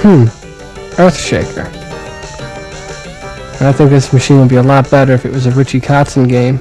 Earthshaker. And I think this machine would be a lot better if it was a Richie Kotzen game.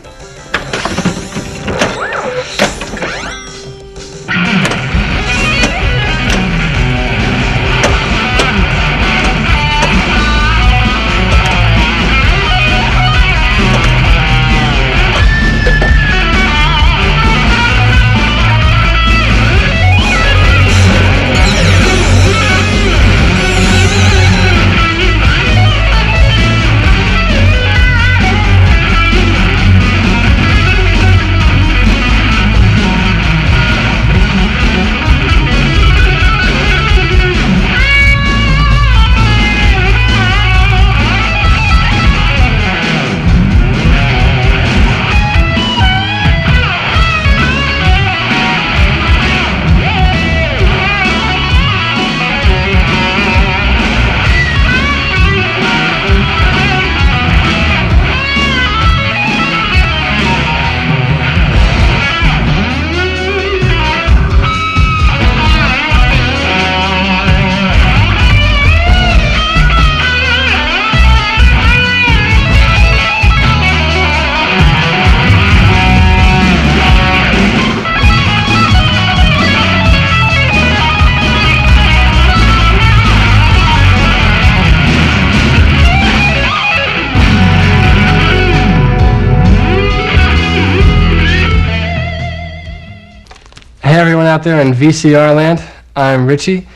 Hey everyone out there in VCR land, I'm Richie,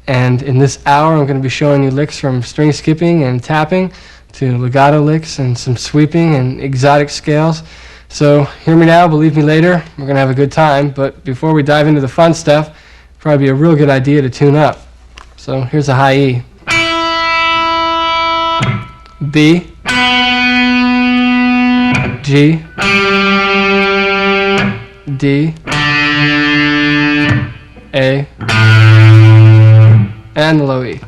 and in this hour I'm going to be showing you licks from string skipping and tapping to legato licks and some sweeping and exotic scales. So hear me now, believe me later, we're going to have a good time, but before we dive into the fun stuff, it'd probably be a real good idea to tune up. So here's a high E. B, G, D, A, and low E.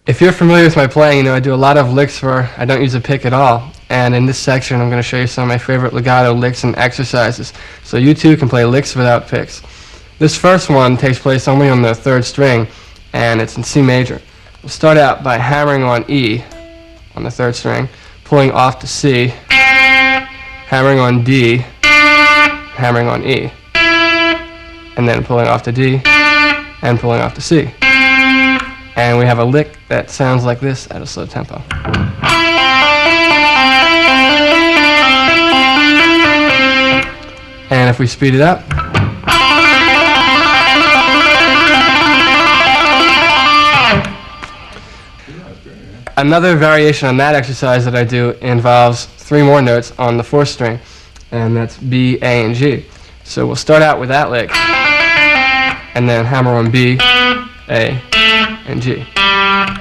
If you're familiar with my playing, you know I do a lot of licks where I don't use a pick at all. And in this section, I'm going to show you some of my favorite legato licks and exercises, so you too can play licks without picks. This first one takes place only on the third string, and it's in C major. We'll start out by hammering on E on the third string, pulling off to C, hammering on D, hammering on E, and then pulling off to D, and pulling off to C. And we have a lick that sounds like this at a slow tempo. And if we speed it up, another variation on that exercise that I do involves 3 more notes on the 4th string, and that's B, A, and G. So we'll start out with that lick, and then hammer on B, A, and G.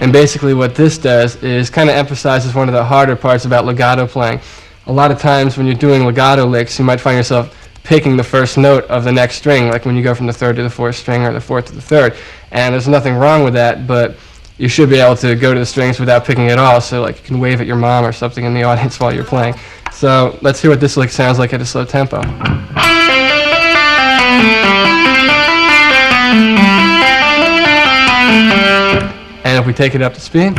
And basically what this does is kind of emphasizes one of the harder parts about legato playing. A lot of times when you're doing legato licks, you might find yourself picking the first note of the next string, like when you go from the 3rd to the 4th string or the 4th to the 3rd. And there's nothing wrong with that, but you should be able to go to the strings without picking at all, so like you can wave at your mom or something in the audience while you're playing. So let's hear what this lick sounds like at a slow tempo. And if we take it up to speed,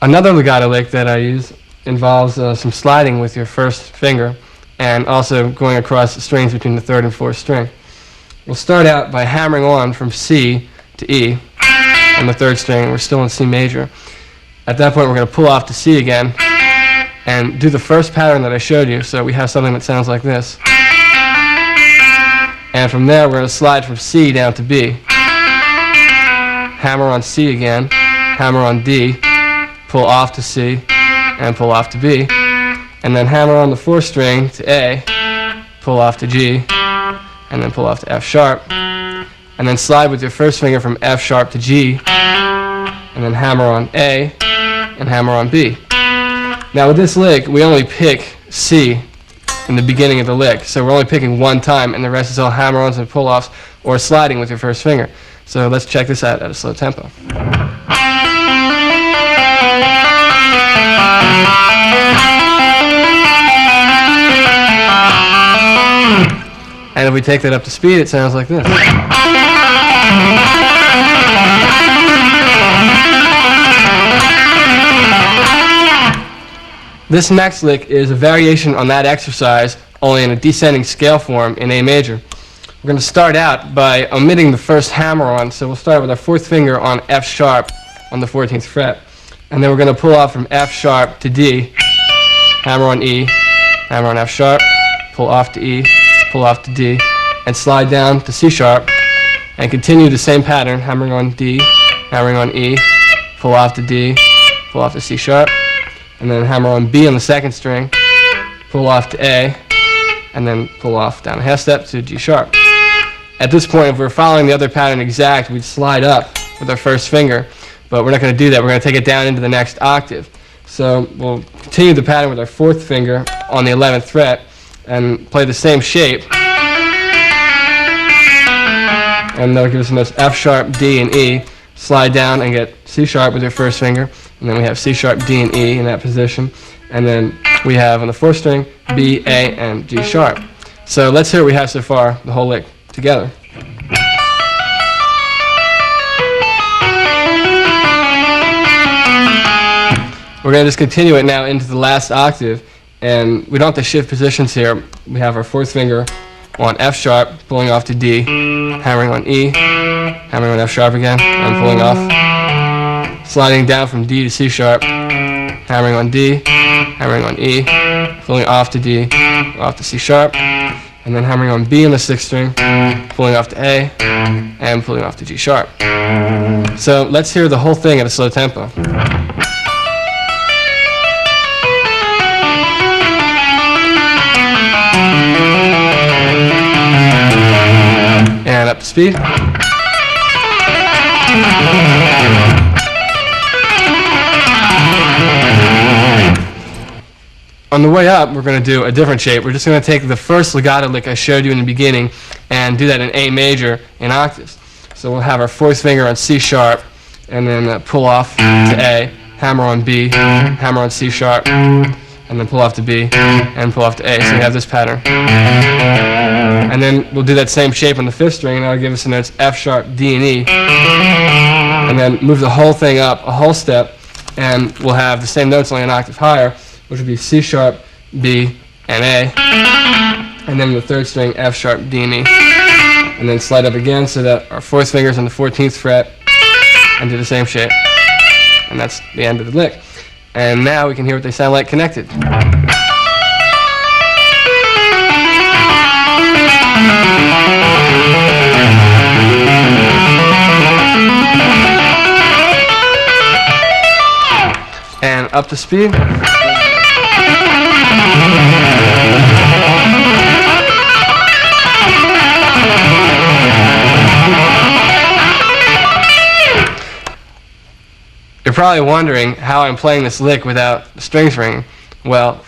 another legato lick that I use involves some sliding with your first finger and also going across the strings between the 3rd and 4th string. We'll start out by hammering on from C to E on the 3rd string. We're still in C major. At that point we're going to pull off to C again and do the first pattern that I showed you, so we have something that sounds like this. And from there we're going to slide from C down to B. Hammer on C again, hammer on D, pull off to C, and pull off to B. And then hammer on the 4th string to A, pull off to G, and then pull off to F sharp. And then slide with your first finger from F sharp to G, and then hammer on A, and hammer on B. Now with this lick, we only pick C in the beginning of the lick, so we're only picking one time, and the rest is all hammer-ons and pull-offs or sliding with your first finger. So let's check this out at a slow tempo. And if we take that up to speed, it sounds like this. This next lick is a variation on that exercise, only in a descending scale form in A major. We're going to start out by omitting the first hammer-on, so we'll start with our fourth finger on F sharp on the 14th fret. And then we're going to pull off from F sharp to D, hammer on E, hammer on F sharp, pull off to E, pull off to D, and slide down to C sharp, and continue the same pattern, hammering on D, hammering on E, pull off to D, pull off to C sharp, and then hammer on B on the second string, pull off to A, and then pull off down a half step to G sharp. At this point, if we're following the other pattern exact, we'd slide up with our first finger, but we're not going to do that. We're going to take it down into the next octave. So we'll continue the pattern with our fourth finger on the 11th fret and play the same shape. And that'll give us the notes F sharp, D, and E. Slide down and get C sharp with your first finger. And then we have C sharp, D, and E in that position. And then we have on the fourth string B, A, and G sharp. So let's hear what we have so far, the whole lick together. We're going to just continue it now into the last octave, and we don't have to shift positions here. We have our fourth finger on F sharp, pulling off to D, hammering on E, hammering on F sharp again, and pulling off. Sliding down from D to C sharp, hammering on D, hammering on E, pulling off to D, off to C sharp, and then hammering on B on the sixth string, pulling off to A, and pulling off to G sharp. So let's hear the whole thing at a slow tempo. And up to speed. On the way up, we're going to do a different shape. We're just going to take the first legato lick I showed you in the beginning and do that in A major in octaves. So we'll have our fourth finger on C sharp and then pull off to A, hammer on B, hammer on C sharp, and then pull off to B and pull off to A. So we have this pattern. And then we'll do that same shape on the fifth string, and that'll give us the notes F sharp, D, and E. And then move the whole thing up a whole step, and we'll have the same notes only an octave higher, which would be C sharp, B, and A. And then the third string, F sharp, D, and E. And then slide up again so that our fourth finger's on the 14th fret, and do the same shape. And that's the end of the lick. And now we can hear what they sound like connected. And up to speed. You're probably wondering how I'm playing this lick without the strings ringing. Well,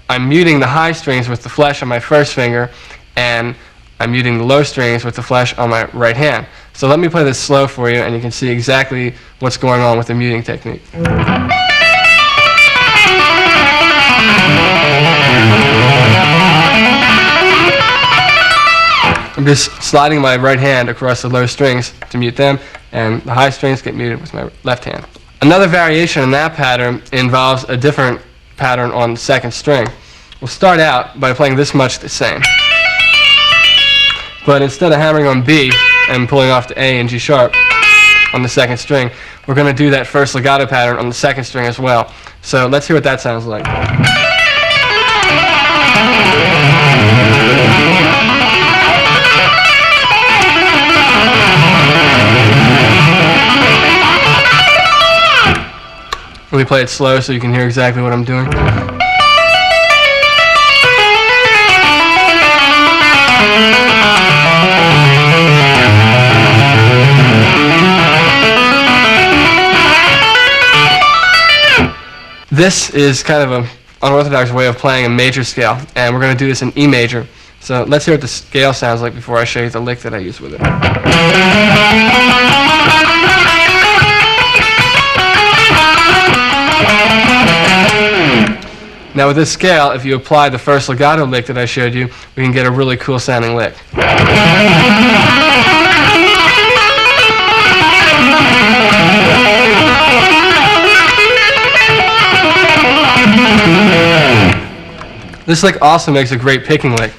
I'm muting the high strings with the flesh on my first finger, and I'm muting the low strings with the flesh on my right hand. So let me play this slow for you, and you can see exactly what's going on with the muting technique. I'm just sliding my right hand across the low strings to mute them, and the high strings get muted with my left hand. Another variation in that pattern involves a different pattern on the second string. We'll start out by playing this much the same. But instead of hammering on B and pulling off to A and G sharp on the second string, we're going to do that first legato pattern on the second string as well. So let's hear what that sounds like. Let me play it slow so you can hear exactly what I'm doing. This is kind of an unorthodox way of playing a major scale, and we're going to do this in E major. So let's hear what the scale sounds like before I show you the lick that I use with it. Now with this scale, if you apply the first legato lick that I showed you, we can get a really cool sounding lick. This lick also makes a great picking lick.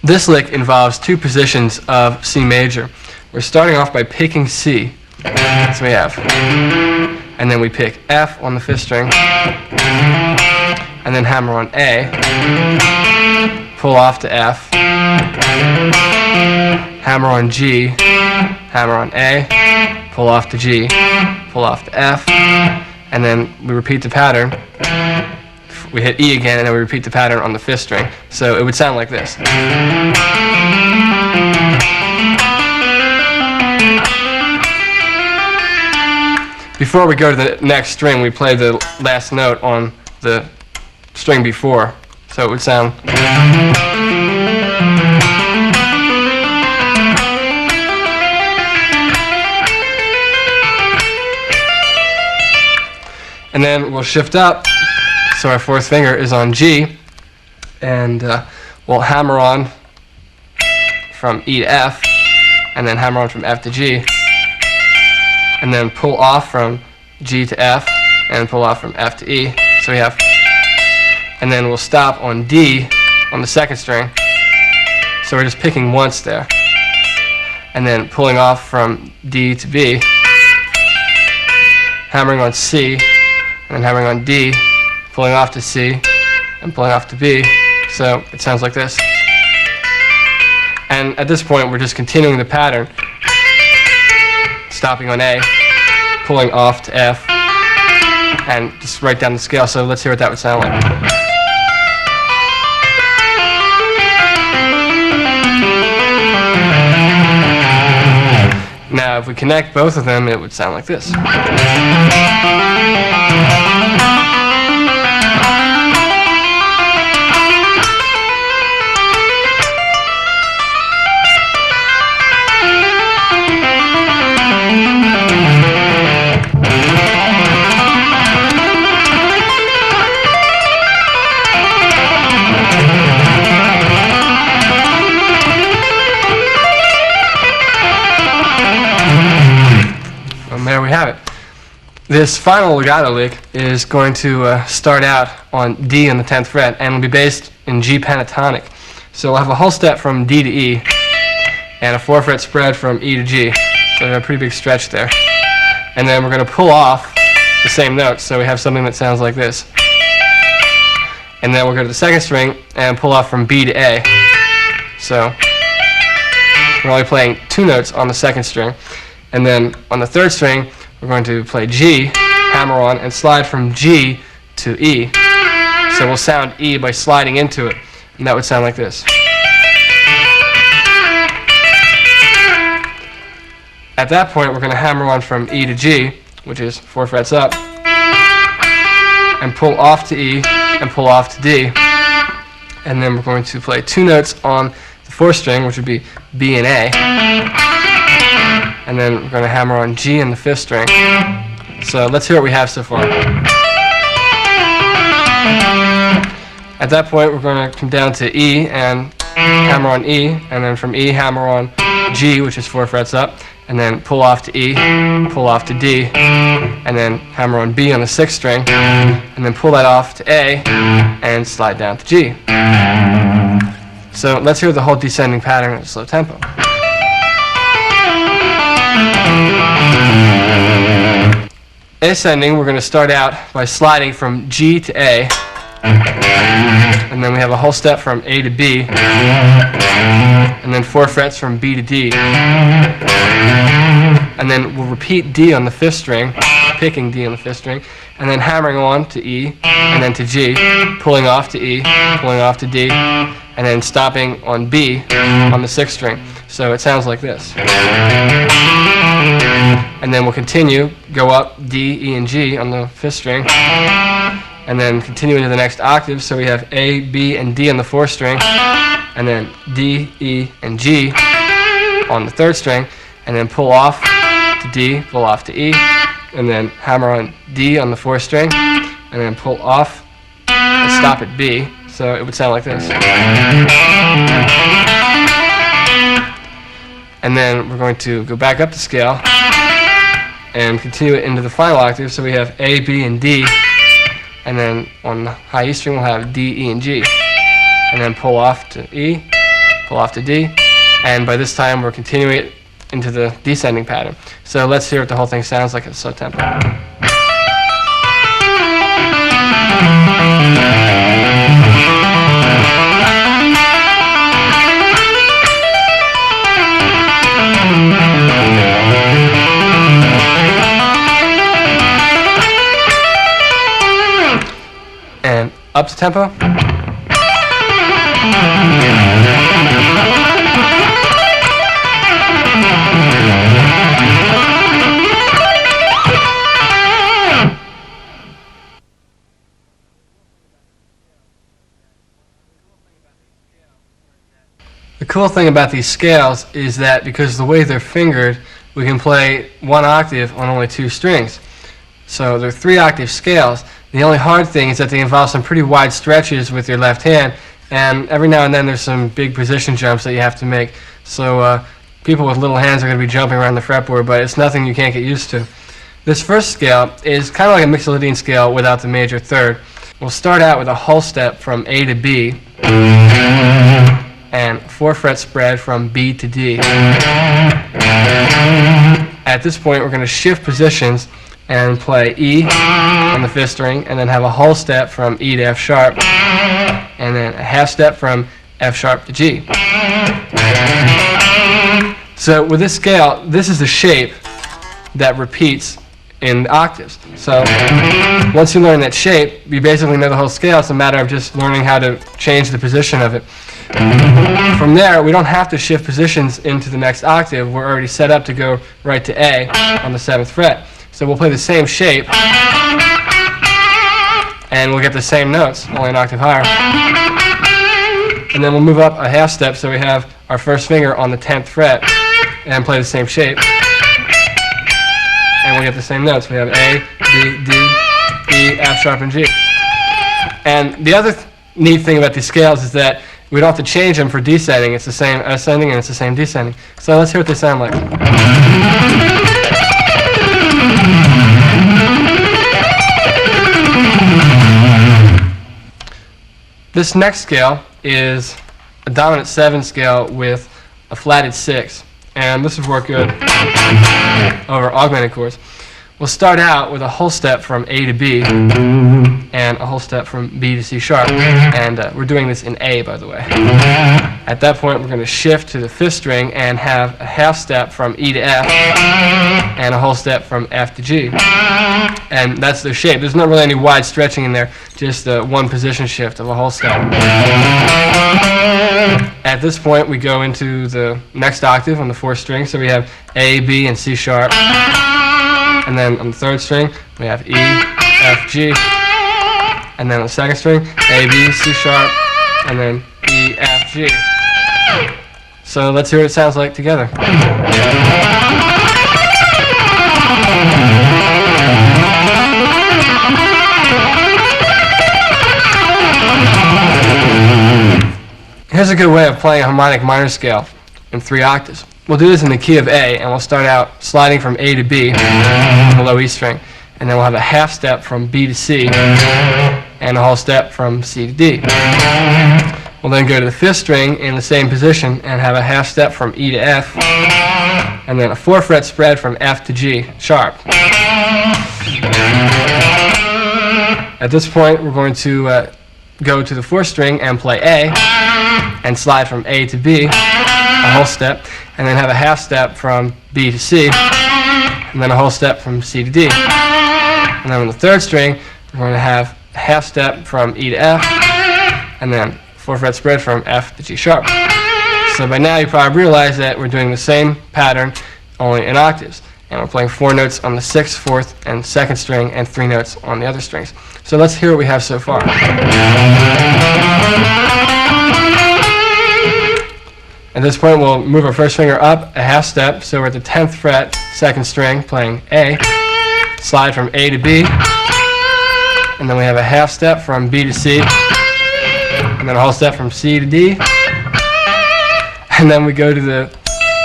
This lick involves two positions of C major. We're starting off by picking C. So we have, and then we pick F on the 5th string, and then hammer on A, pull off to F, hammer on G, hammer on A, pull off to G, pull off to F, and then we repeat the pattern. We hit E again, and then we repeat the pattern on the 5th string. So it would sound like this. Before we go to the next string, we play the last note on the string before. So it would sound. And then we'll shift up. So our 4th finger is on G, and we'll hammer on from E to F, and then hammer on from F to G, and then pull off from G to F, and pull off from F to E. So we have, and then we'll stop on D on the 2nd string. So we're just picking once there, and then pulling off from D to B, hammering on C, and then hammering on D, pulling off to C, and pulling off to B. So it sounds like this. And at this point, we're just continuing the pattern, stopping on A, pulling off to F, and just write down the scale. So let's hear what that would sound like. Now, if we connect both of them, it would sound like this. And there we have it. This final legato lick is going to start out on D on the 10th fret, and will be based in G pentatonic. So we'll have a whole step from D to E, and a 4-fret spread from E to G. So we have a pretty big stretch there. And then we're going to pull off the same notes, so we have something that sounds like this. And then we'll go to the 2nd string and pull off from B to A. So we're only playing 2 notes on the 2nd string. And then on the 3rd string, we're going to play G, hammer on, and slide from G to E. So we'll sound E by sliding into it, and that would sound like this. At that point, we're going to hammer on from E to G, which is 4 frets up, and pull off to E, and pull off to D. And then we're going to play 2 notes on the 4th string, which would be B and A. And then we're going to hammer on G in the 5th string. So let's hear what we have so far. At that point, we're going to come down to E and hammer on E, and then from E, hammer on G, which is 4 frets up, and then pull off to E, pull off to D, and then hammer on B on the 6th string, and then pull that off to A, and slide down to G. So let's hear the whole descending pattern at a slow tempo. Ascending, we're going to start out by sliding from G to A, and then we have a whole step from A to B, and then 4 frets from B to D, and then we'll repeat D on the 5th string, picking D on the 5th string, and then hammering on to E, and then to G, pulling off to E, pulling off to D, and then stopping on B on the 6th string. So it sounds like this. And then we'll continue, go up D, E, and G on the 5th string, and then continue into the next octave. So we have A, B, and D on the 4th string, and then D, E, and G on the 3rd string, and then pull off to D, pull off to E, and then hammer on D on the 4th string, and then pull off and stop at B. So it would sound like this. And then we're going to go back up the scale and continue it into the final octave. So we have A, B, and D, and then on the high E string we'll have D, E, and G, and then pull off to E, pull off to D, and by this time we're continuing it into the descending pattern. So let's hear what the whole thing sounds like at slow tempo. And up to tempo. The cool thing about these scales is that because of the way they're fingered, we can play one octave on only 2 strings. So they're 3-octave scales. The only hard thing is that they involve some pretty wide stretches with your left hand, and every now and then there's some big position jumps that you have to make. So people with little hands are going to be jumping around the fretboard, but it's nothing you can't get used to. This first scale is kind of like a Mixolydian scale without the major third. We'll start out with a whole step from A to B, and 4-fret spread from B to D. At this point, we're going to shift positions and play E on the 5th string, and then have a whole step from E to F sharp, and then a half step from F sharp to G. So with this scale, this is the shape that repeats in octaves. So once you learn that shape, you basically know the whole scale. It's a matter of just learning how to change the position of it. From there, we don't have to shift positions into the next octave. We're already set up to go right to A on the 7th fret. So we'll play the same shape, and we'll get the same notes, only an octave higher. And then we'll move up a half step, so we have our first finger on the 10th fret, and play the same shape. And we'll get the same notes. We have A, B, D, E, F sharp, and G. And the other neat thing about these scales is that we don't have to change them for descending. It's the same ascending and it's the same descending. So let's hear what they sound like. This next scale is a dominant 7 scale with a flatted 6. And this would work good over augmented chords. We'll start out with a whole step from A to B and a whole step from B to C sharp. And we're doing this in A, by the way. At that point, we're going to shift to the 5th string and have a half step from E to F and a whole step from F to G. And that's the shape. There's not really any wide stretching in there, just one position shift of a whole step. At this point, we go into the next octave on the 4th string. So we have A, B, and C sharp. And then on the 3rd string, we have E, F, G. And then on the 2nd string, A, B, C sharp, and then E, F, G. So let's hear what it sounds like together. Here's a good way of playing a harmonic minor scale in 3 octaves. We'll do this in the key of A, and we'll start out sliding from A to B on the low E string. And then we'll have a half step from B to C and a whole step from C to D. We'll then go to the 5th string in the same position and have a half step from E to F and then a 4-fret spread from F to G sharp. At this point, we're going to go to the 4th string and play A and slide from A to B, a whole step, and then have a half step from B to C, and then a whole step from C to D. And then on the 3rd string, we're going to have a half step from E to F, and then 4-fret spread from F to G sharp. So by now you probably realize that we're doing the same pattern, only in octaves. And we're playing 4 notes on the 6th, 4th, and 2nd string, and 3 notes on the other strings. So let's hear what we have so far. At this point, we'll move our first finger up a half step, so we're at the 10th fret, 2nd string, playing A. Slide from A to B, and then we have a half step from B to C, and then a whole step from C to D, and then we go to the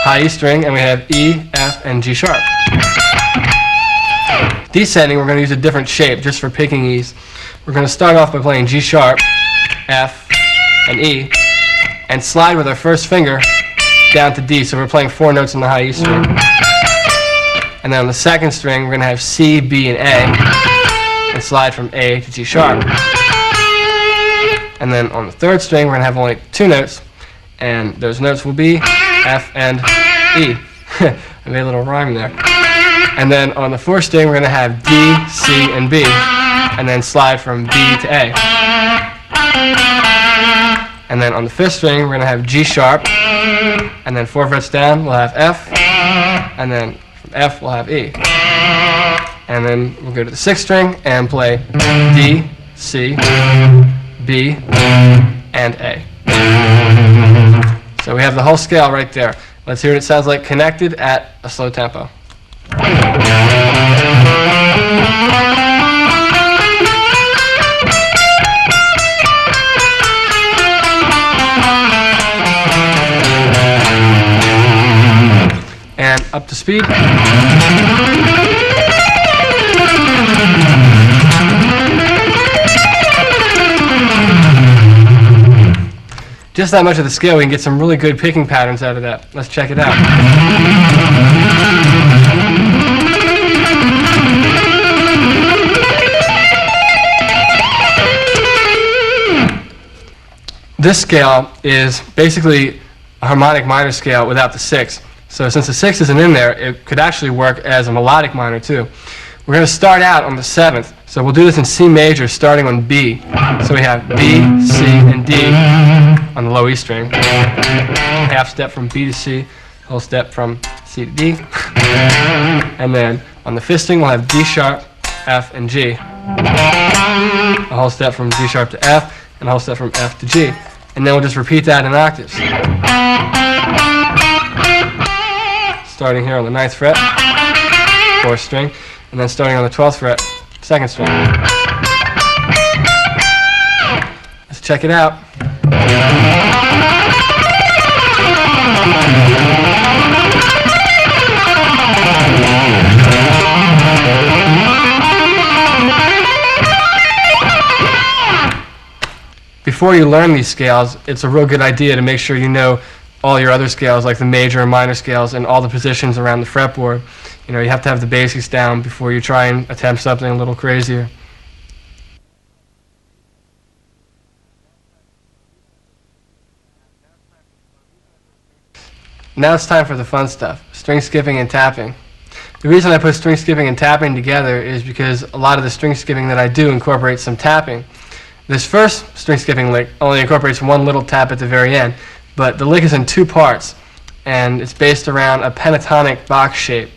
high E string, and we have E, F, and G sharp. Descending, we're going to use a different shape just for picking E's. We're going to start off by playing G sharp, F, and E, and slide with our first finger down to D, so we're playing 4 notes in the high E string. And then on the 2nd string, we're going to have C, B, and A, and slide from A to G sharp. And then on the 3rd string, we're going to have only 2 notes, and those notes will be F and E. I made a little rhyme there. And then on the 4th string, we're going to have D, C, and B, and then slide from B to A. And then on the 5th string, we're going to have G sharp, and then 4 frets down, we'll have F, and then from F, we'll have E. And then we'll go to the 6th string and play D, C, B, and A. So we have the whole scale right there. Let's hear what it sounds like connected at a slow tempo. And up to speed. Just that much of the scale, we can get some really good picking patterns out of that. Let's check it out. This scale is basically a harmonic minor scale without the 6. So since the 6 isn't in there, it could actually work as a melodic minor too. We're going to start out on the 7th. So we'll do this in C major starting on B. So we have B, C, and D on the low E string. Half step from B to C, whole step from C to D. And then on the 5th string we'll have D sharp, F, and G. A whole step from D sharp to F, and a whole step from F to G. And then we'll just repeat that in octaves. Starting here on the 9th fret, 4th string, and then starting on the 12th fret, 2nd string. Let's check it out. Before you learn these scales, it's a real good idea to make sure you know all your other scales, like the major and minor scales, and all the positions around the fretboard. You know, you have to have the basics down before you try and attempt something a little crazier. Now it's time for the fun stuff, string skipping and tapping. The reason I put string skipping and tapping together is because a lot of the string skipping that I do incorporates some tapping. This first string skipping lick only incorporates one little tap at the very end, but the lick is in 2 parts, and it's based around a pentatonic box shape.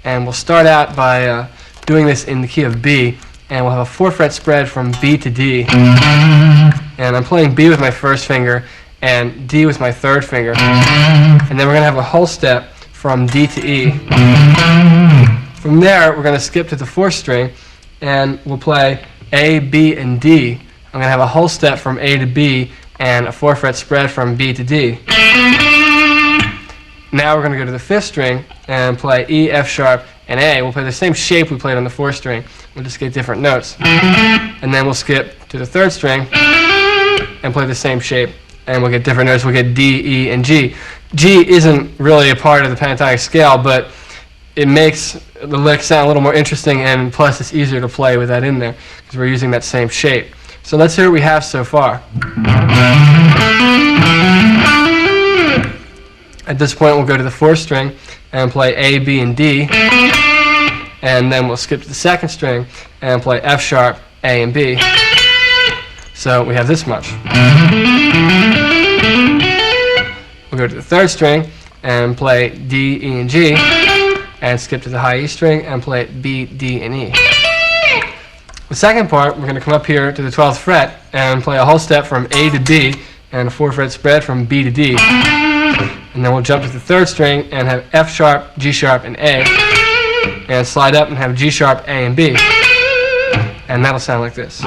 And we'll start out by doing this in the key of B, and we'll have a 4-fret spread from B to D. And I'm playing B with my first finger, and D with my 3rd finger. And then we're going to have a whole step from D to E. From there, we're going to skip to the 4th string, and we'll play A, B, and D. I'm going to have a whole step from A to B, and a 4-fret spread from B to D. Now we're going to go to the 5th string and play E, F sharp, and A. We'll play the same shape we played on the 4th string. We'll just get different notes. And then we'll skip to the 3rd string and play the same shape. And we'll get different notes. We'll get D, E, and G. G isn't really a part of the pentatonic scale, but it makes the lick sound a little more interesting, and plus it's easier to play with that in there because we're using that same shape. So let's hear what we have so far. At this point, we'll go to the 4th string and play A, B, and D. And then we'll skip to the 2nd string and play F sharp, A, and B. So we have this much. We'll we'll go to the third string and play D, E, and G, and skip to the high E string and play B, D, and E. The second part, we're going to come up here to the 12th fret and play a whole step from A to B and a 4-fret spread from B to D. And then we'll jump to the third string and have F sharp, G sharp, and A, and slide up and have G sharp, A, and B. And that'll sound like this.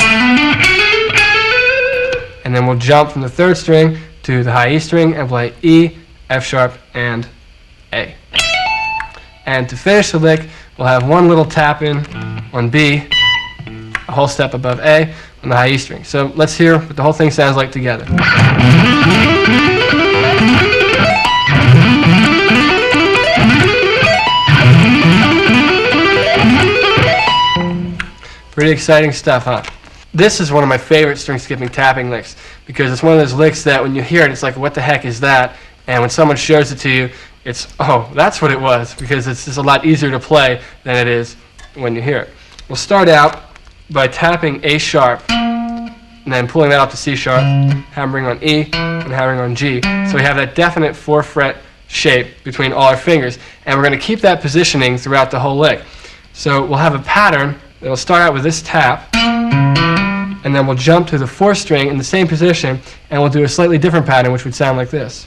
And then we'll jump from the third string to the high E string and play E, F sharp, and A. And to finish the lick, we'll have one little tap in on B, a whole step above A on the high E string. So let's hear what the whole thing sounds like together. Pretty exciting stuff, huh? This is one of my favorite string skipping tapping licks because it's one of those licks that when you hear it, it's like, what the heck is that? And when someone shows it to you, it's, oh, that's what it was, because it's just a lot easier to play than it is when you hear it. We'll start out by tapping A sharp and then pulling that up to C sharp, hammering on E and hammering on G. So we have that definite 4-fret shape between all our fingers, and we're going to keep that positioning throughout the whole lick. So we'll have a pattern that'll start out with this tap, and then we'll jump to the 4th string in the same position, and we'll do a slightly different pattern which would sound like this.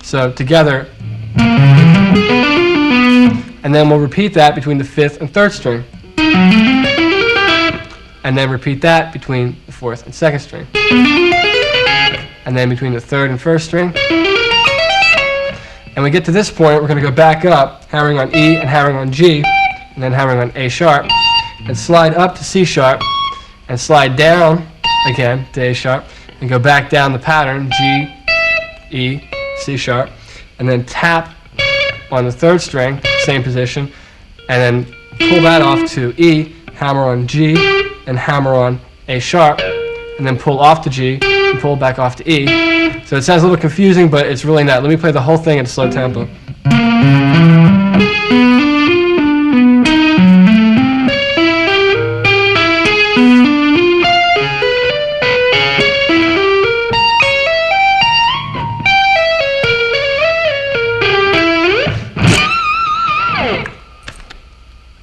So together, and then we'll repeat that between the 5th and 3rd string, and then repeat that between the 4th and 2nd string, and then between the 3rd and 1st string. And we get to this point, we're going to go back up, hammering on E and hammering on G, and then hammering on A sharp, and slide up to C sharp, and slide down again to A sharp, and go back down the pattern, G, E, C sharp, and then tap on the 3rd string, same position, and then pull that off to E, hammer on G, and hammer on A sharp, and then pull off to G, and pull back off to E. So it sounds a little confusing, but it's really not. Let me play the whole thing at a slow tempo.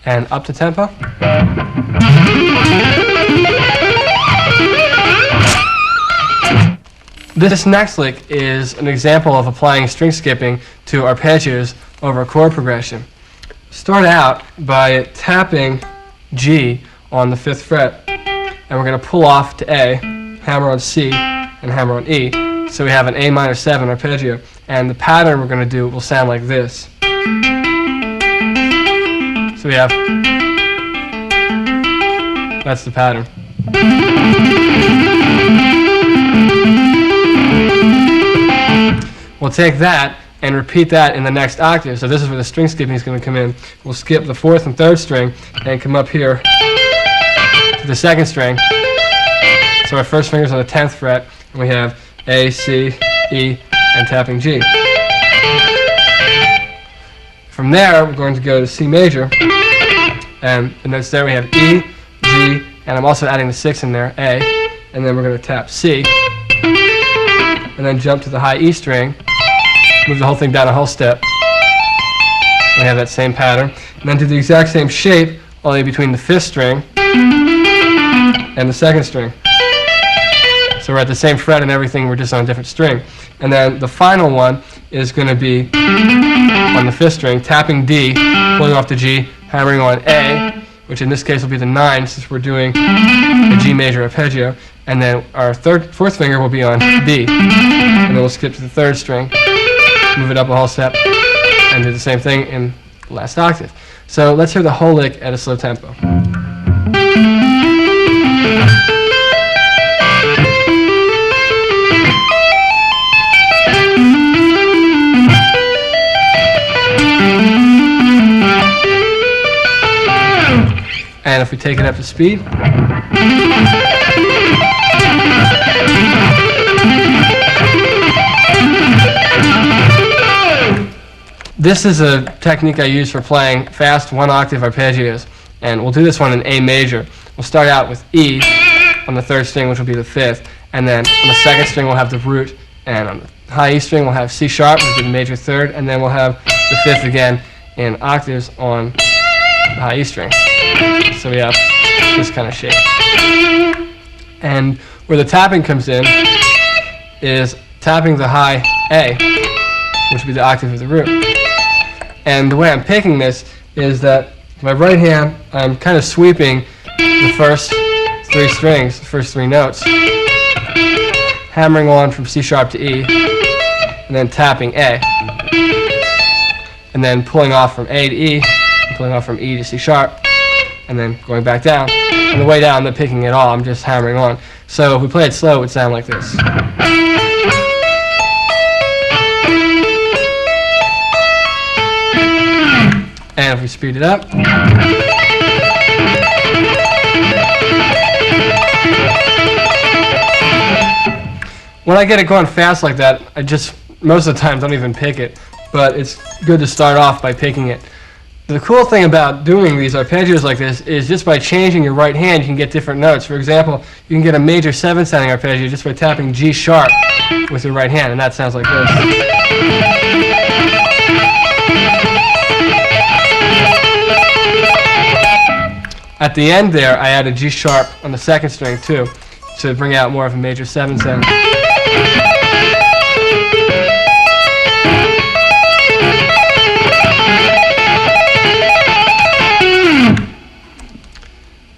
And up to tempo. This next lick is an example of applying string skipping to arpeggios over a chord progression. Start out by tapping G on the 5th fret, and we're going to pull off to A, hammer on C, and hammer on E. So we have an A minor 7 arpeggio, and the pattern we're going to do will sound like this. So we have, that's the pattern. We'll take that and repeat that in the next octave. So this is where the string skipping is going to come in. We'll skip the 4th and 3rd string and come up here to the 2nd string. So our first finger's on the 10th fret, and we have A, C, E, and tapping G. From there, we're going to go to C major, and the notes there we have E, G, and I'm also adding the 6 in there, A, and then we're going to tap C, and then jump to the high E string, move the whole thing down a whole step. We have that same pattern, and then do the exact same shape, only between the 5th string and the 2nd string. So we're at the same fret and everything, we're just on a different string. And then the final one is going to be on the 5th string, tapping D, pulling off to G, hammering on A, which in this case will be the 9 since we're doing a G major arpeggio, and then our 4th finger will be on B, and then we'll skip to the 3rd string, move it up a whole step, and do the same thing in the last octave. So let's hear the whole lick at a slow tempo. And if we take it up to speed, this is a technique I use for playing fast 1-octave arpeggios, and we'll do this one in A major. We'll start out with E on the 3rd string, which will be the 5th, and then on the 2nd string we'll have the root, and on the high E string, we'll have C sharp, which is the major third, and then we'll have the fifth again in octaves on the high E string. So we have this kind of shape. And where the tapping comes in is tapping the high A, which would be the octave of the root. And the way I'm picking this is that with my right hand, I'm kind of sweeping the first three strings, the first three notes, hammering on from C sharp to E, and then tapping A, and then pulling off from A to E, and pulling off from E to C sharp, and then going back down. On the way down, I'm not picking it all, I'm just hammering on. So if we play it slow, it would sound like this. And if we speed it up, when I get it going fast like that, I just, most of the time, don't even pick it. But it's good to start off by picking it. The cool thing about doing these arpeggios like this is just by changing your right hand, you can get different notes. For example, you can get a major 7 sounding arpeggio just by tapping G sharp with your right hand, and that sounds like this. At the end there, I added G sharp on the second string too, to bring out more of a major 7 sound.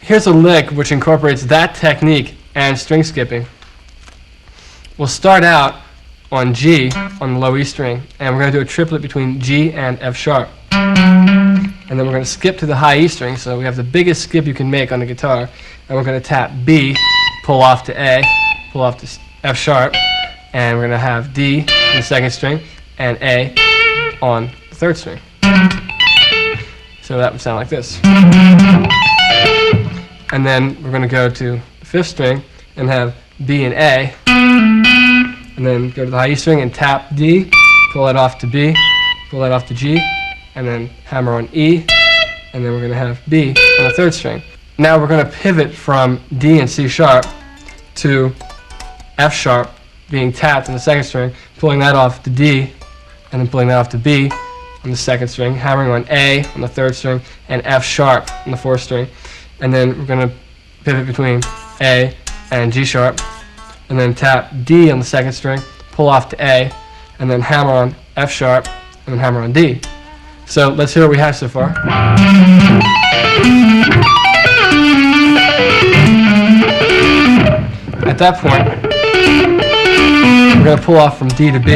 Here's a lick which incorporates that technique and string skipping. We'll start out on G on the low E string, and we're going to do a triplet between G and F sharp. And then we're going to skip to the high E string, so we have the biggest skip you can make on the guitar, and we're going to tap B, pull off to A, pull off to F sharp, and we're going to have D on the second string and A on the third string. So that would sound like this. And then we're going to go to the fifth string and have B and A, and then go to the high E string and tap D, pull that off to B, pull that off to G, and then hammer on E, and then we're going to have B on the third string. Now we're going to pivot from D and C sharp to F sharp being tapped on the second string, pulling that off to D, and then pulling that off to B on the second string, hammering on A on the third string, and F sharp on the fourth string. And then we're going to pivot between A and G sharp, and then tap D on the second string, pull off to A, and then hammer on F sharp, and then hammer on D. So let's hear what we have so far. At that point, we're going to pull off from D to B.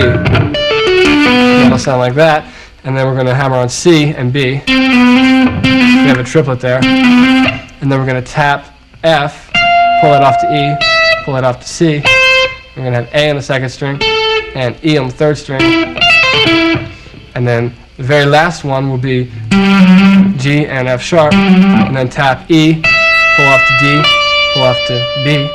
It'll sound like that. And then we're going to hammer on C and B. We have a triplet there. And then we're going to tap F, pull it off to E, pull it off to C. We're going to have A on the second string and E on the third string. And then the very last one will be G and F sharp, and then tap E, pull off to D, pull off to B,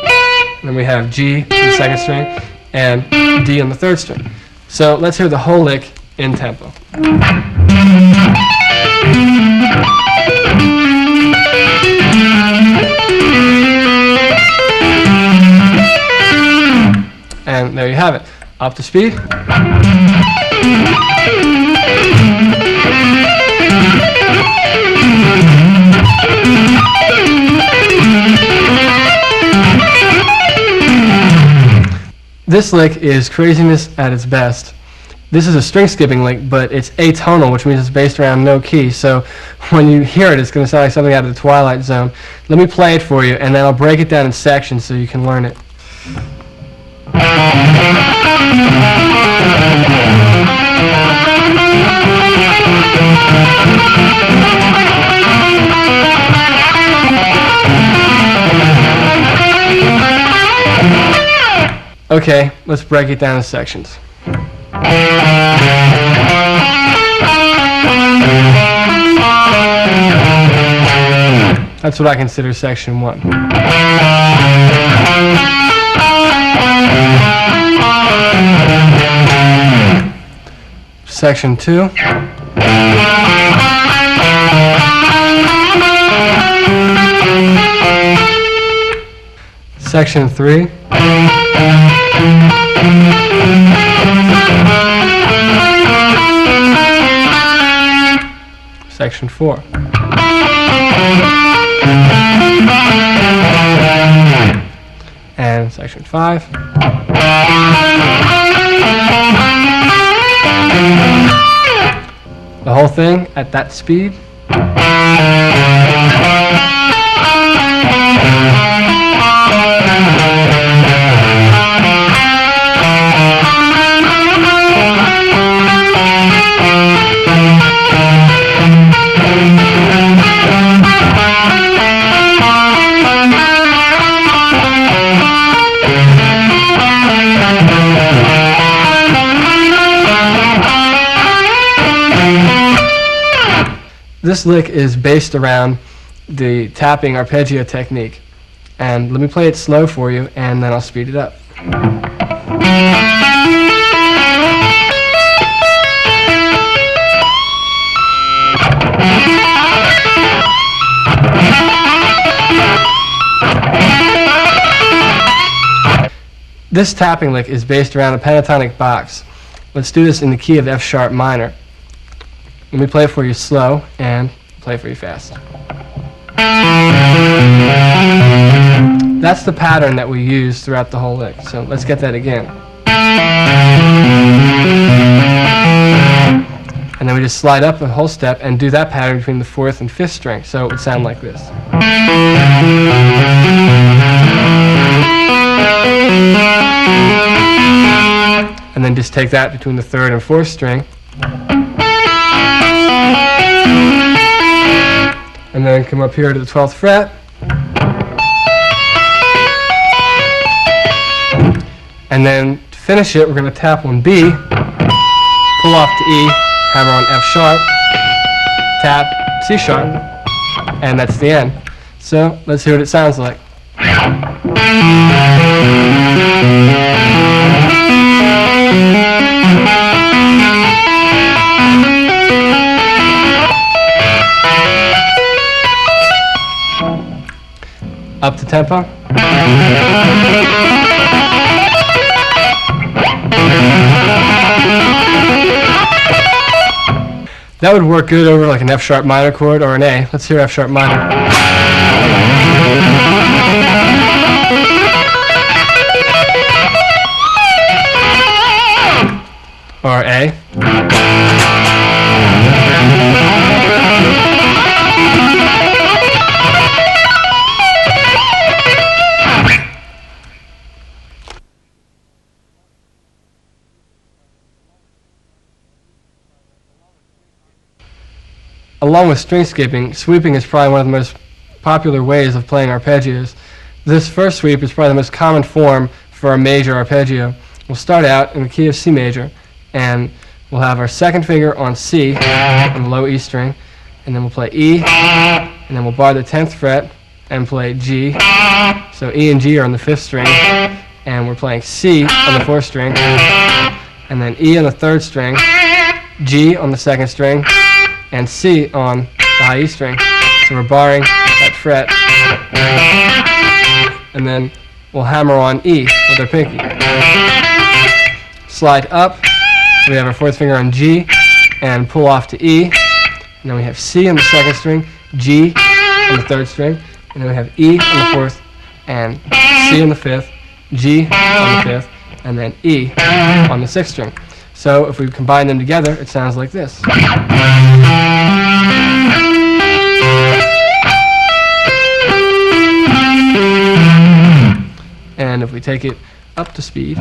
and then we have G on the second string and D on the third string. So let's hear the whole lick in tempo. And there you have it. Up to speed. This lick is craziness at its best. This is a string skipping lick, but it's atonal, which means it's based around no key. So when you hear it, it's going to sound like something out of the Twilight Zone. Let me play it for you, and then I'll break it down in sections so you can learn it. Okay, let's break it down in sections. That's what I consider section 1. Section 2. Section 3. section 4. And section 5. The whole thing at that speed. This lick is based around the tapping arpeggio technique. And let me play it slow for you, and then I'll speed it up. This tapping lick is based around a pentatonic box. Let's do this in the key of F sharp minor. Let me play it for you slow and play it for you fast. That's the pattern that we use throughout the whole lick. So let's get that again. And then we just slide up a whole step and do that pattern between the 4th and 5th string. So it would sound like this. And then just take that between the 3rd and 4th string. And then come up here to the 12th fret. And then to finish it, we're going to tap on B, pull off to E, hammer on F sharp, tap C sharp, and that's the end. So let's hear what it sounds like. Up to tempo. That would work good over like an F sharp minor chord or an A. Let's hear F sharp minor. Or A. Along with string skipping, sweeping is probably one of the most popular ways of playing arpeggios. This first sweep is probably the most common form for a major arpeggio. We'll start out in the key of C major, and we'll have our second finger on C on the low E string, and then we'll play E, and then we'll bar the 10th fret and play G. So E and G are on the 5th string, and we're playing C on the 4th string, and then E on the 3rd string, G on the 2nd string, and C on the high E string. So we're barring that fret. And then we'll hammer on E with our pinky. Slide up, so we have our 4th finger on G, and pull off to E. And then we have C on the 2nd string, G on the 3rd string, and then we have E on the 4th, and C on the 5th, G on the 5th, and then E on the 6th string. So if we combine them together, it sounds like this. And if we take it up to speed,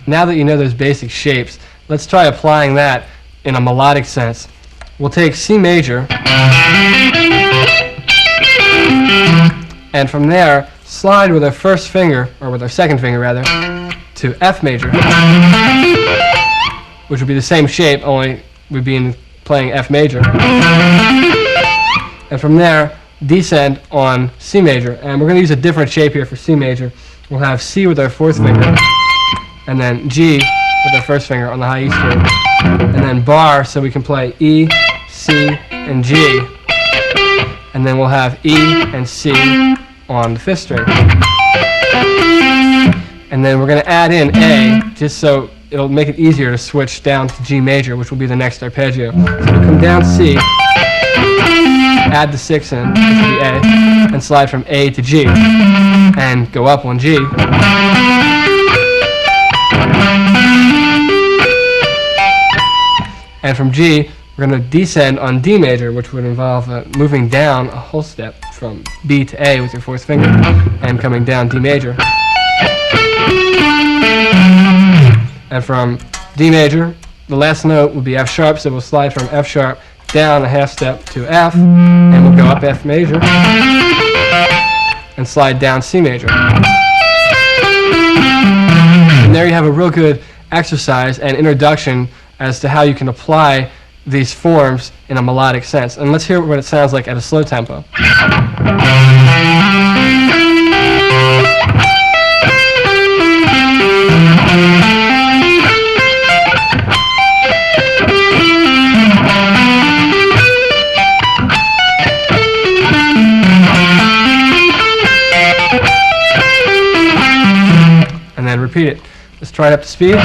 now that you know those basic shapes, let's try applying that in a melodic sense. We'll take C major, and from there, slide with our first finger, or with our second finger rather, to F major, which would be the same shape, only we'd be playing F major. And from there, descend on C major. And we're going to use a different shape here for C major. We'll have C with our 4th finger, and then G with our 1st finger on the high E string, and then bar so we can play E, C, and G. And then we'll have E and C on the 5th string. And then we're going to add in A, just so it'll make it easier to switch down to G major, which will be the next arpeggio. So we'll come down C, add the 6 in, this will be A, and slide from A to G, and go up on G. And from G, we're going to descend on D major, which would involve moving down a whole step from B to A with your 4th finger, and coming down D major. And from D major, the last note would be F sharp, so we'll slide from F sharp down a half step to F, and we'll go up F major, and slide down C major. And there you have a real good exercise and introduction as to how you can apply these forms in a melodic sense. And let's hear what it sounds like at a slow tempo. And then repeat it. Let's try it up to speed.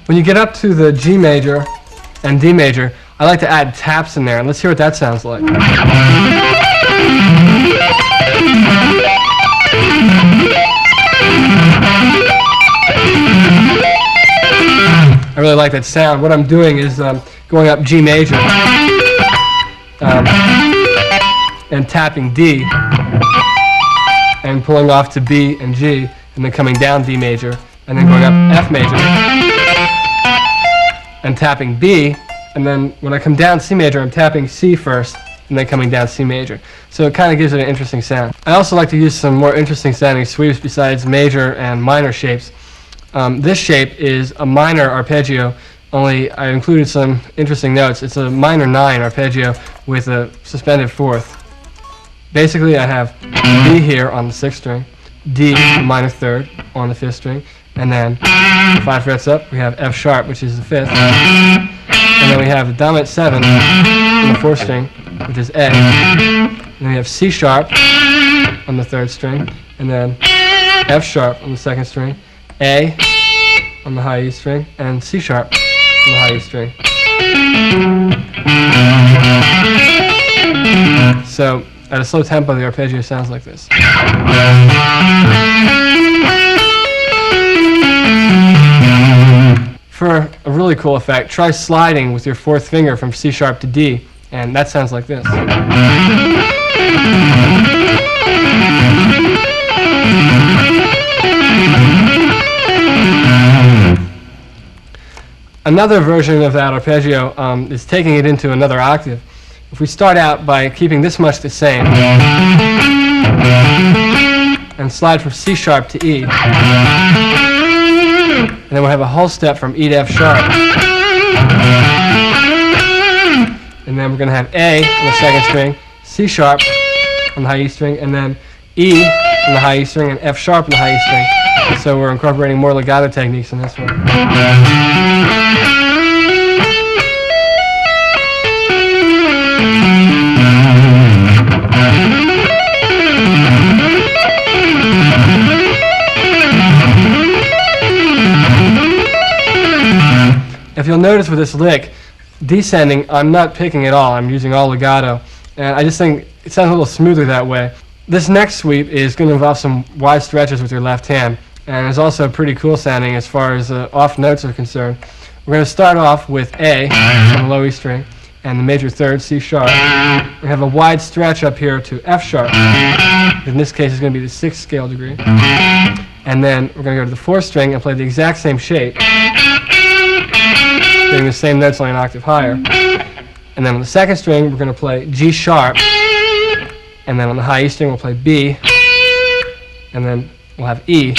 When you get up to the G major and D major, I like to add taps in there, and let's hear what that sounds like. I really like that sound. What I'm doing is going up G major and tapping D and pulling off to B and G, and then coming down D major and then going up F major and tapping B, and then when I come down C major, I'm tapping C first and then coming down C major. So it kind of gives it an interesting sound. I also like to use some more interesting sounding sweeps besides major and minor shapes. This shape is a minor arpeggio, only I included some interesting notes. It's a minor 9 arpeggio with a suspended 4th. Basically, I have B here on the 6th string, D, the minor 3rd, on the 5th string, and then 5 frets up, we have F sharp, which is the 5th, and then we have the dominant 7 on the 4th string, which is A, and then we have C sharp on the 3rd string, and then F sharp on the 2nd string, A on the high E string, and C sharp on the high E string. So, at a slow tempo, the arpeggio sounds like this. For a really cool effect, try sliding with your 4th finger from C sharp to D, and that sounds like this. Another version of that arpeggio is taking it into another octave. If we start out by keeping this much the same and slide from C sharp to E, and then we'll have a whole step from E to F sharp, and then we're going to have A on the 2nd string, C sharp on the high E string, and then E on the high E string and F sharp on the high E string. So we're incorporating more legato techniques in this one. If you'll notice with this lick, descending, I'm not picking at all. I'm using all legato, and I just think it sounds a little smoother that way. This next sweep is going to involve some wide stretches with your left hand, and it's also pretty cool sounding as far as off notes are concerned. We're going to start off with A on the low E string and the major 3rd, C sharp. We have a wide stretch up here to F sharp. In this case, it's going to be the 6th scale degree. And then we're going to go to the 4th string and play the exact same shape, getting the same notes only an octave higher. And then on the 2nd string, we're going to play G sharp. And then on the high E string, we'll play B. And then we'll have E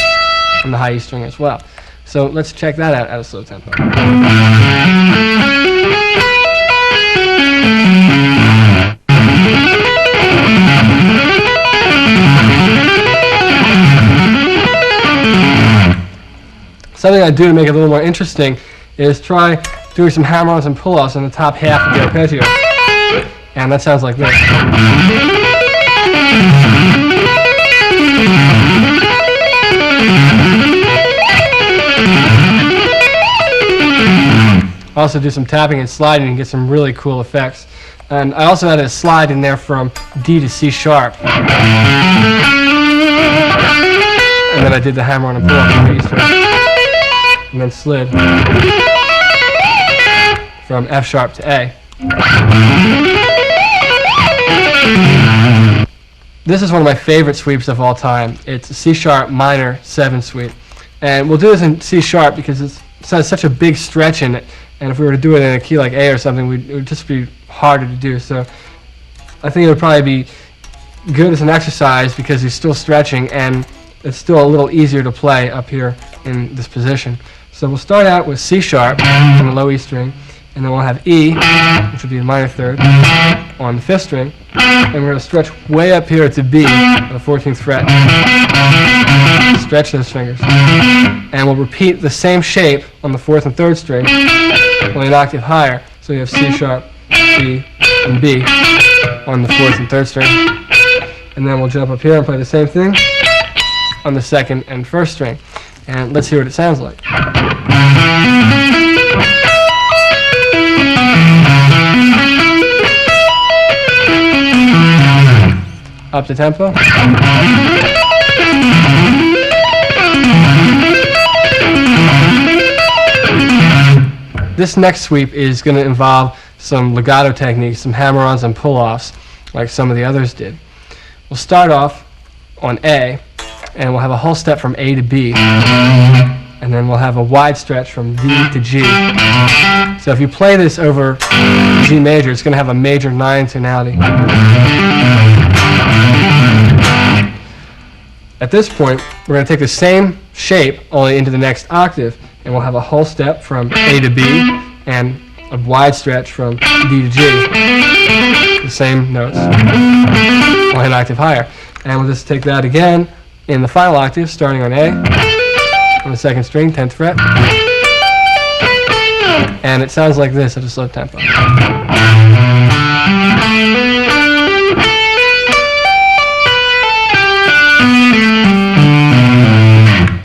on the high E string as well. So let's check that out at a slow tempo. Something I do to make it a little more interesting is try doing some hammer-ons and pull-offs in the top half of the arpeggio. And that sounds like this. Also do some tapping and sliding and get some really cool effects. And I also added a slide in there from D to C sharp. And then I did the hammer on and pull off the E string. And then slid from F sharp to A. This is one of my favorite sweeps of all time. It's a C sharp minor 7 sweep. And we'll do this in C sharp because it has such a big stretch in it. And if we were to do it in a key like A or something, it would just be harder to do. So I think it would probably be good as an exercise because he's still stretching and it's still a little easier to play up here in this position. So we'll start out with C sharp on the low E string, and then we'll have E, which would be the minor third, on the 5th string, and we're going to stretch way up here to B on the 14th fret. Stretch those fingers. And we'll repeat the same shape on the 4th and 3rd string, only an octave higher. So you have C sharp, E, and B on the 4th and 3rd string. And then we'll jump up here and play the same thing on the 2nd and 1st string. And let's hear what it sounds like. Up the tempo. This next sweep is going to involve some legato techniques, some hammer-ons and pull-offs, like some of the others did. We'll start off on A, and we'll have a whole step from A to B, and then we'll have a wide stretch from D to G. So if you play this over G major, it's going to have a major 9 tonality. At this point, we're going to take the same shape, only into the next octave, and we'll have a whole step from A to B, and a wide stretch from D to G. The same notes, only an octave higher. And we'll just take that again in the final octave, starting on A, on the 2nd string, 10th fret. And it sounds like this at a slow tempo.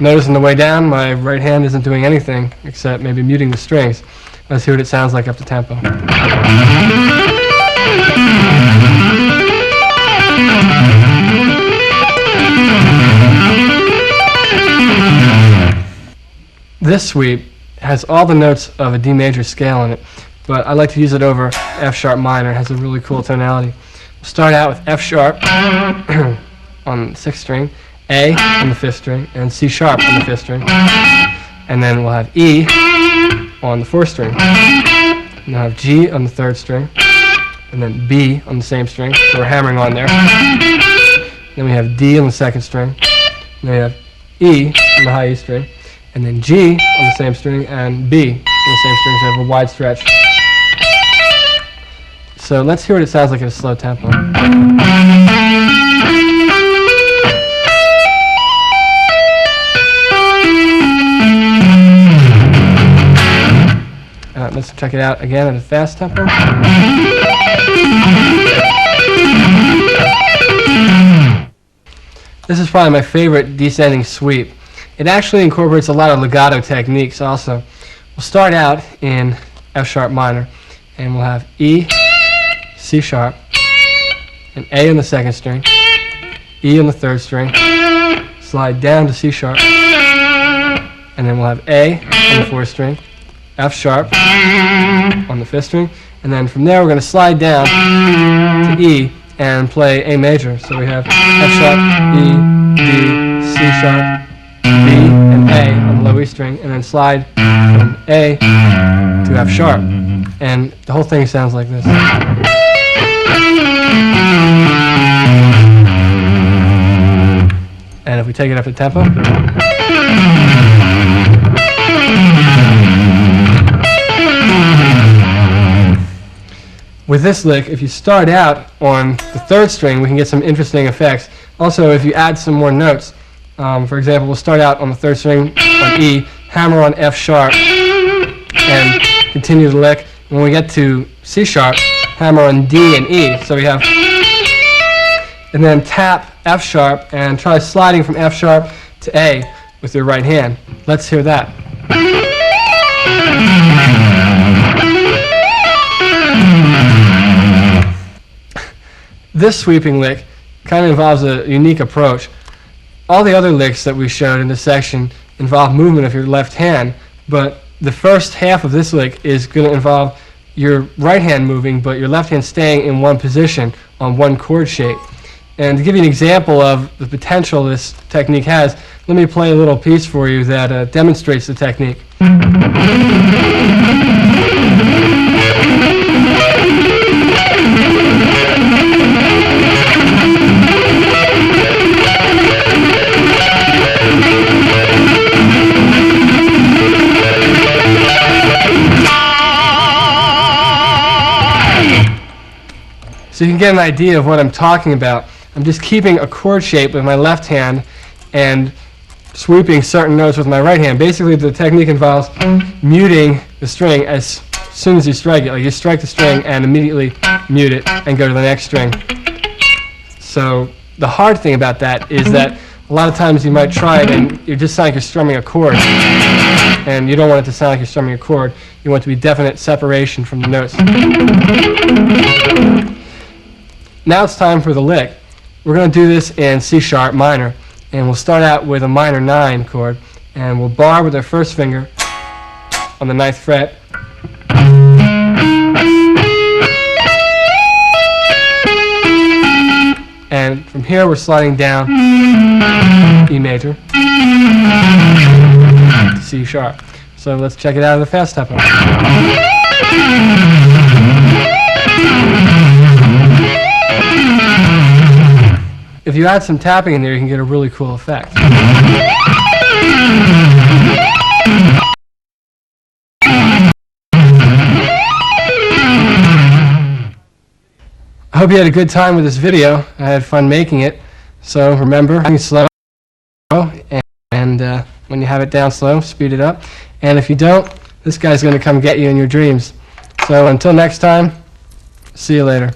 Notice on the way down, my right hand isn't doing anything except maybe muting the strings. Let's hear what it sounds like up the tempo. This sweep has all the notes of a D major scale in it, but I like to use it over F sharp minor. It has a really cool tonality. We'll start out with F sharp on the 6th string, A on the 5th string, and C sharp on the 5th string. And then we'll have E on the 4th string. And we'll have G on the 3rd string, and then B on the same string, so we're hammering on there. Then we have D on the 2nd string, and then we have E on the high E string, and then G on the same string, and B on the same string, so we have a wide stretch. So let's hear what it sounds like at a slow tempo. Let's check it out again at a fast tempo. This is probably my favorite descending sweep. It actually incorporates a lot of legato techniques also. We'll start out in F sharp minor, and we'll have E, C sharp, and A on the 2nd string, E on the 3rd string, slide down to C sharp, and then we'll have A on the 4th string, F sharp on the 5th string, and then from there we're going to slide down to E and play A major. So we have F sharp, E, D, C sharp, B, and A on the low E string, and then slide from A to F sharp. And the whole thing sounds like this. And if we take it up to tempo. With this lick, if you start out on the 3rd string, we can get some interesting effects. Also, if you add some more notes, for example, we'll start out on the 3rd string on E, hammer on F sharp, and continue the lick. When we get to C sharp, hammer on D and E. So we have, and then tap F sharp and try sliding from F sharp to A with your right hand. Let's hear that. This sweeping lick kind of involves a unique approach. All the other licks that we showed in this section involve movement of your left hand, but the first half of this lick is going to involve your right hand moving, but your left hand staying in one position on one chord shape. And to give you an example of the potential this technique has, let me play a little piece for you that demonstrates the technique. So you can get an idea of what I'm talking about. I'm just keeping a chord shape with my left hand and sweeping certain notes with my right hand. Basically, the technique involves muting the string as soon as you strike it. Like you strike the string and immediately mute it and go to the next string. So the hard thing about that is that a lot of times you might try it and you just sound like you're strumming a chord. And you don't want it to sound like you're strumming a chord. You want it to be definite separation from the notes. Now it's time for the lick. We're going to do this in C sharp minor, and we'll start out with a minor 9 chord, and we'll bar with our first finger on the 9th fret, and from here we're sliding down E major to C sharp. So let's check it out in the fast tempo. If you add some tapping in there, you can get a really cool effect. I hope you had a good time with this video. I had fun making it. So remember, having slow, and when you have it down slow, speed it up. And if you don't, this guy's going to come get you in your dreams. So until next time, see you later.